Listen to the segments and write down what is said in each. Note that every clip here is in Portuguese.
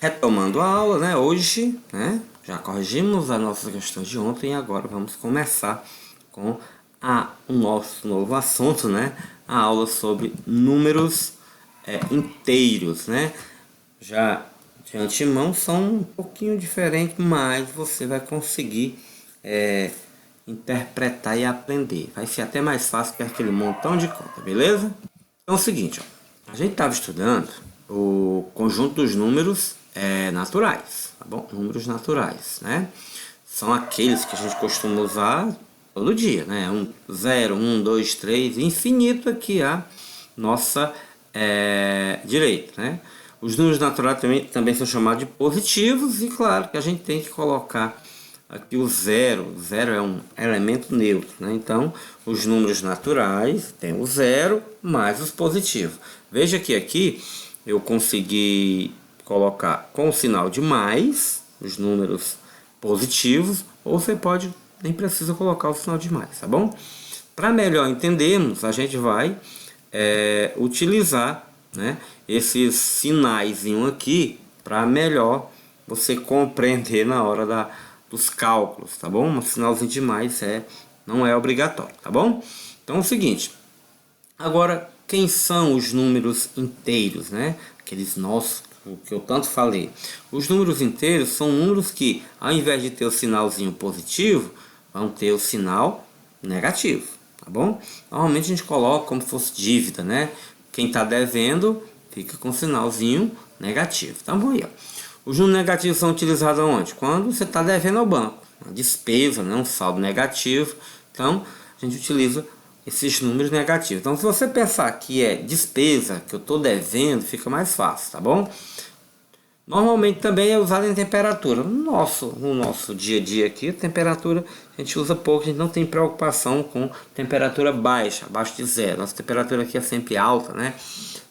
Retomando a aula, né? Hoje, né? Já corrigimos as nossas questões de ontem e agora vamos começar com o nosso novo assunto, né? A aula sobre números inteiros, né? Já de antemão são um pouquinho diferentes, mas você vai conseguir interpretar e aprender. Vai ser até mais fácil que aquele montão de conta, beleza? Então é o seguinte, ó, a gente estava estudando o conjunto dos números naturais, tá bom? Números naturais, né? São aqueles que a gente costuma usar todo dia, né? 0, 1, 2, 3, infinito aqui a nossa direita, né? Os números naturais também são chamados de positivos e claro que a gente tem que colocar aqui o zero. O zero é um elemento neutro, né? Então, os números naturais tem o zero mais os positivos. Veja que aqui eu consegui colocar com o sinal de mais os números positivos, ou você pode, nem precisa colocar o sinal de mais, tá bom? Para melhor entendermos, a gente vai utilizar, né, esses sinais aqui para melhor você compreender na hora dos cálculos, tá bom? Um sinalzinho de mais não é obrigatório, tá bom? Então é o seguinte, agora quem são os números inteiros, né? Aqueles nossos, o que eu tanto falei. Os números inteiros são números que, ao invés de ter o sinalzinho positivo, vão ter o sinal negativo, tá bom? Normalmente a gente coloca como se fosse dívida, né? Quem está devendo fica com sinalzinho negativo, tá bom aí, ó. Os números negativos são utilizados onde? Quando você está devendo ao banco, uma despesa, né? Um saldo negativo. Então a gente utiliza esses números negativos. Então, se você pensar que é despesa, que eu estou devendo, fica mais fácil, tá bom? Normalmente também é usado em temperatura. No nosso dia a dia aqui, a temperatura a gente usa pouco, a gente não tem preocupação com temperatura baixa, abaixo de zero. Nossa temperatura aqui é sempre alta, né?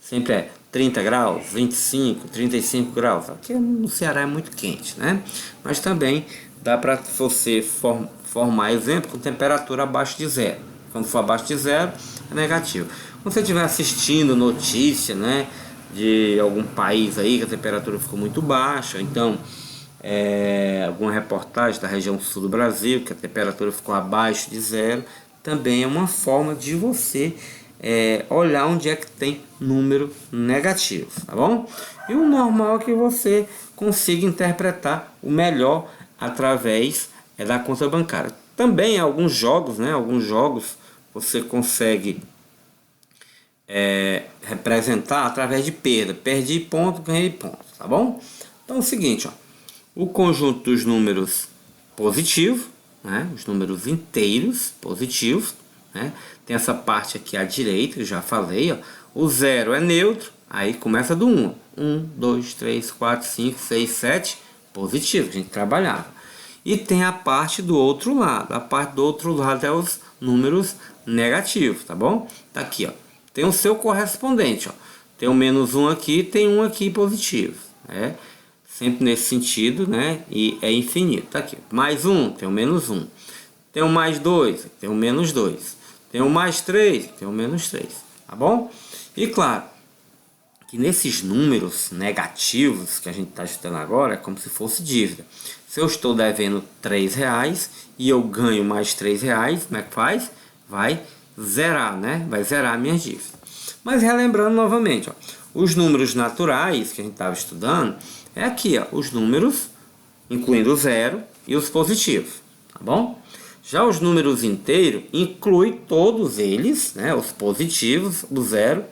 Sempre é 30 graus, 25, 35 graus. Aqui no Ceará é muito quente, né? Mas também dá para você formar exemplo com temperatura abaixo de zero. Quando for abaixo de zero, é negativo. Quando você estiver assistindo notícia, né, de algum país aí que a temperatura ficou muito baixa, então alguma reportagem da região sul do Brasil que a temperatura ficou abaixo de zero, também é uma forma de você olhar onde é que tem número negativo, tá bom? E o normal é que você consiga interpretar o melhor através da conta bancária. Também alguns jogos, né? Alguns jogos você consegue representar através de perda. Perdi ponto, ganhei ponto, tá bom? Então é o seguinte, ó, o conjunto dos números positivos, né? Os números inteiros positivos, né? Tem essa parte aqui à direita, eu já falei, ó. O zero é neutro, aí começa do 1. 1, 2, 3, 4, 5, 6, 7, positivo, a gente trabalhava. E tem a parte do outro lado. A parte do outro lado é os números negativos, tá bom? Tá aqui, ó. Tem o seu correspondente, ó. Tem o menos 1 aqui, tem um aqui positivo. Sempre nesse sentido, né? E é infinito. Tá aqui. Mais 1, tem o menos 1. Tem o mais 2, tem o menos 2. Tem o mais 3, tem o menos 3. Tá bom? E claro, que nesses números negativos que a gente está estudando agora, é como se fosse dívida. Se eu estou devendo R$3 e eu ganho mais R$3, como é que faz? Vai zerar, né? Vai zerar a minha dívida. Mas relembrando novamente, ó, os números naturais que a gente estava estudando, é aqui, ó, os números, incluindo o zero e os positivos, tá bom? Já os números inteiros, inclui todos eles, né? Os positivos, o zero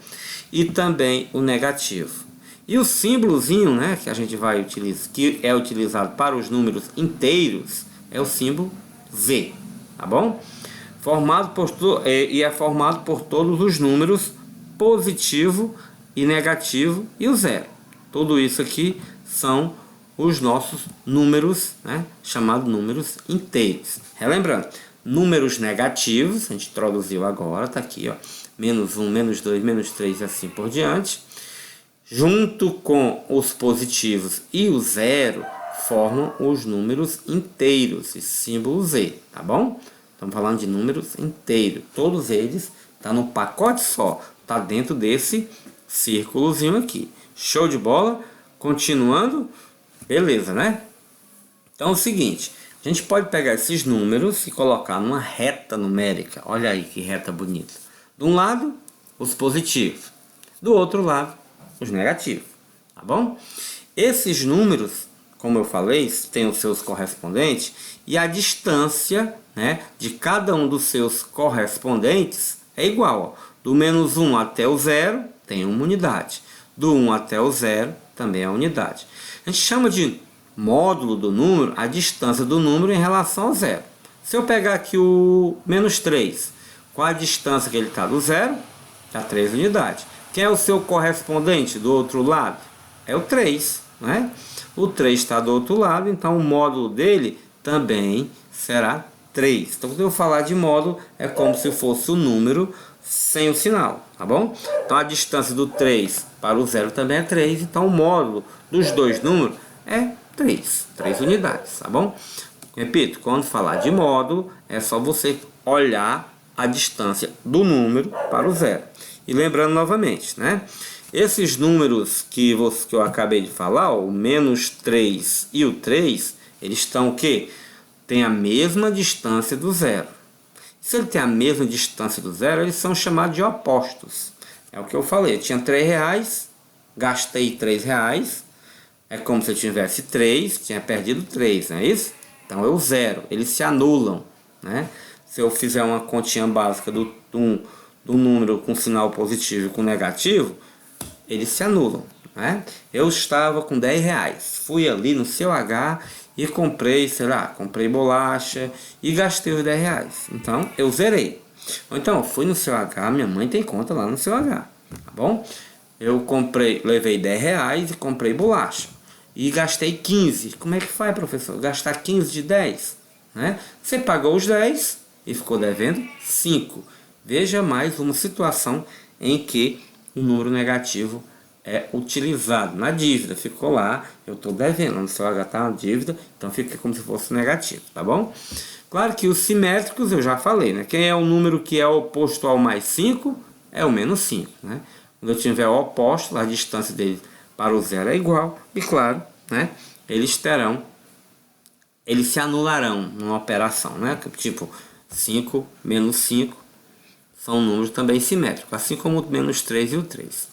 e também o negativo. E o símbolozinho, né, que a gente vai utilizar, que é utilizado para os números inteiros, é o símbolo Z, tá bom? É formado por todos os números positivo e negativo e o zero. Tudo isso aqui são os nossos números, né, chamados números inteiros. Relembrando, números negativos, a gente introduziu agora, tá aqui, ó, menos 1, menos 2, menos 3 e assim por diante. Junto com os positivos e o zero, formam os números inteiros, esse símbolo Z, tá bom? Estamos falando de números inteiros. Todos eles estão no pacote só, tá dentro desse círculozinho aqui. Show de bola? Continuando, Beleza, né? Então é o seguinte, a gente pode pegar esses números e colocar numa reta numérica. Olha aí que reta bonita. De um lado, os positivos. Do outro lado, os negativos. Tá bom? Esses números, como eu falei, têm os seus correspondentes e a distância, né, de cada um dos seus correspondentes é igual. Ó. Do menos 1 até o 0 tem uma unidade. Do 1 até o 0 também é unidade. A gente chama de módulo do número a distância do número em relação ao zero. Se eu pegar aqui o menos 3, qual a distância que ele está do zero? Está 3 unidades. Quem é o seu correspondente do outro lado? É o 3, né? O 3 está do outro lado, então o módulo dele também será 3. Então, quando eu falar de módulo, é como se fosse o número sem o sinal, tá bom? Então, a distância do 3 para o 0 também é 3, então o módulo dos dois números é 3 unidades, tá bom? Repito, quando falar de módulo, é só você olhar a distância do número para o 0. E lembrando novamente, né? Esses números que eu acabei de falar, ó, o menos 3 e o 3, eles estão o quê? Tem a mesma distância do zero. Se ele tem a mesma distância do zero, eles são chamados de opostos. É o que eu falei, eu tinha R$3, gastei R$3, é como se eu tivesse 3, tinha perdido 3, não é isso? Então é o zero, eles se anulam, né? Se eu fizer uma continha básica do número com sinal positivo e com negativo, eles se anulam, né? Eu estava com R$10, fui ali no seu H e comprei, sei lá, comprei bolacha e gastei os R$10. Então eu zerei. Ou então, fui no seu H, minha mãe tem conta lá no seu H, tá bom? Eu comprei, levei R$10 e comprei bolacha. E gastei 15. Como é que faz, professor? Gastar 15 de 10? Né? Você pagou os 10 e ficou devendo 5. Veja mais uma situação em que o número negativo é utilizado na dívida. Ficou lá, eu estou devendo, no seu H está na dívida, então fica como se fosse negativo, tá bom? Claro que os simétricos eu já falei, né? Quem é o número que é oposto ao mais 5 é o menos 5, né? Quando eu tiver o oposto, a distância dele para o zero é igual, e claro, né? Eles se anularão numa operação, né? Tipo 5 menos 5 são números também simétricos, assim como o menos 3 e o 3.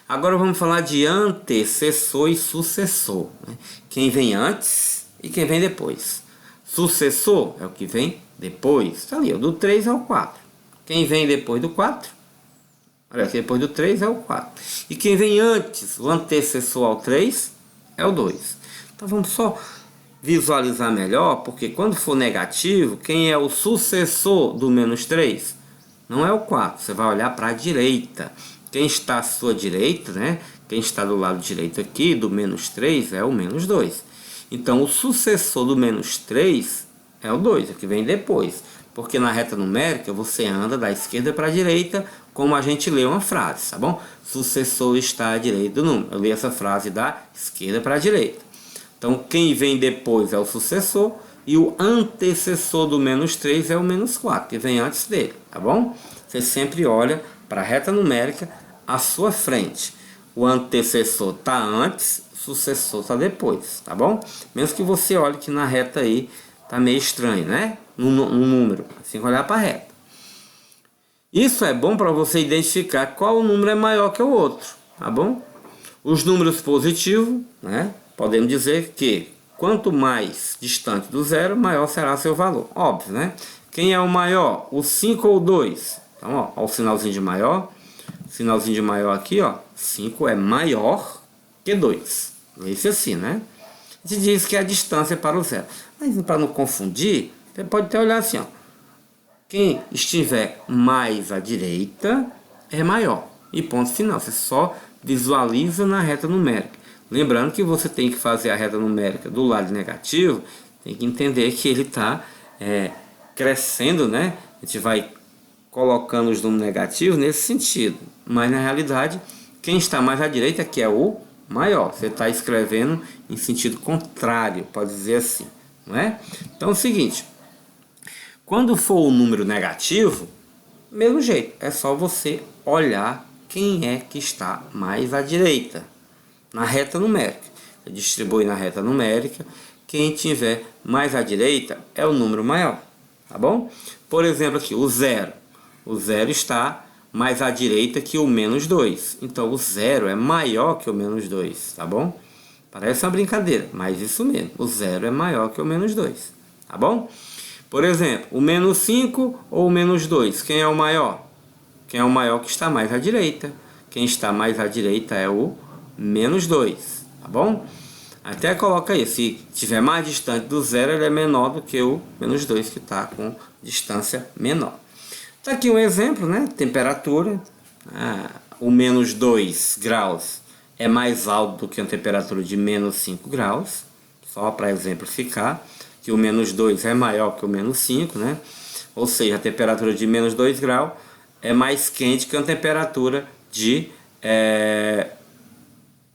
Agora vamos falar de antecessor e sucessor, né? Quem vem antes e quem vem depois. Sucessor é o que vem depois, tá ali, do 3 ao 4. Quem vem depois do 4? Olha, depois do 3 é o 4. E quem vem antes, o antecessor ao 3, é o 2. Então vamos só visualizar melhor, porque quando for negativo, quem é o sucessor do menos 3? Não é o 4, você vai olhar para a direita. Quem está à sua direita, né? Quem está do lado direito aqui, do menos 3, é o menos 2. Então o sucessor do menos 3 é o 2, o que vem depois. Porque na reta numérica você anda da esquerda para a direita, como a gente lê uma frase, tá bom? Sucessor está à direita do número. Eu li essa frase da esquerda para a direita. Então quem vem depois é o sucessor e o antecessor do menos 3 é o menos 4, que vem antes dele, tá bom? Você sempre olha para a reta numérica à sua frente. O antecessor está antes, o sucessor está depois, tá bom? Mesmo que você olhe que na reta aí tá meio estranho, né? No número, assim que olhar para a reta. Isso é bom para você identificar qual número é maior que o outro, tá bom? Os números positivos, né? Podemos dizer que quanto mais distante do zero, maior será seu valor. Óbvio, né? Quem é o maior? O 5 ou o 2? Então, ó, o sinalzinho de maior. Sinalzinho de maior aqui, ó. 5 é maior que 2. Esse assim, né? A gente diz que é a distância para o zero. Mas para não confundir, você pode até olhar assim, ó. Quem estiver mais à direita é maior. E ponto final. Você só visualiza na reta numérica. Lembrando que você tem que fazer a reta numérica do lado negativo. Tem que entender que ele está crescendo, né? A gente vai colocando os números negativos nesse sentido. Mas na realidade, quem está mais à direita que é o maior. Você está escrevendo em sentido contrário, pode dizer assim, não é? Então é o seguinte, quando for o número negativo, mesmo jeito, é só você olhar quem é que está mais à direita, na reta numérica. distribui na reta numérica. Quem tiver mais à direita é o número maior, tá bom? Por exemplo aqui, o zero. O zero está mais à direita que o menos 2. Então o zero é maior que o menos 2, tá bom? Parece uma brincadeira, mas isso mesmo. O zero é maior que o menos 2, tá bom? Por exemplo, o menos 5 ou o menos 2, quem é o maior? Quem é o maior que está mais à direita? Quem está mais à direita é o menos 2, tá bom? Até coloca aí, se estiver mais distante do zero, ele é menor do que o menos 2, que está com distância menor. Tá aqui um exemplo, né? Temperatura. O menos 2 graus é mais alto do que a temperatura de menos 5 graus. Só para exemplificar, que o menos 2 é maior que o menos 5, né? Ou seja, a temperatura de menos 2 graus é mais quente que a temperatura de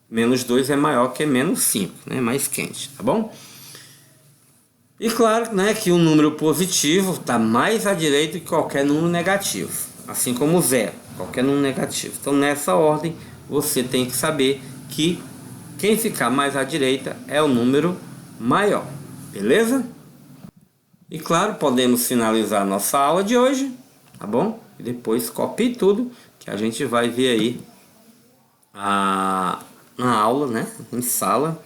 menos 2 é maior que menos 5, né? Mais quente, tá bom? E claro, né, que o número positivo está mais à direita que qualquer número negativo, assim como o zero, qualquer número negativo. Então nessa ordem você tem que saber que quem ficar mais à direita é o número maior, beleza? E claro, podemos finalizar a nossa aula de hoje, tá bom? E depois copie tudo que a gente vai ver aí na aula, né, em sala,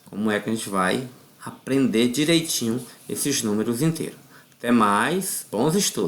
como é que a gente vai aprender direitinho esses números inteiros. Até mais, bons estudos!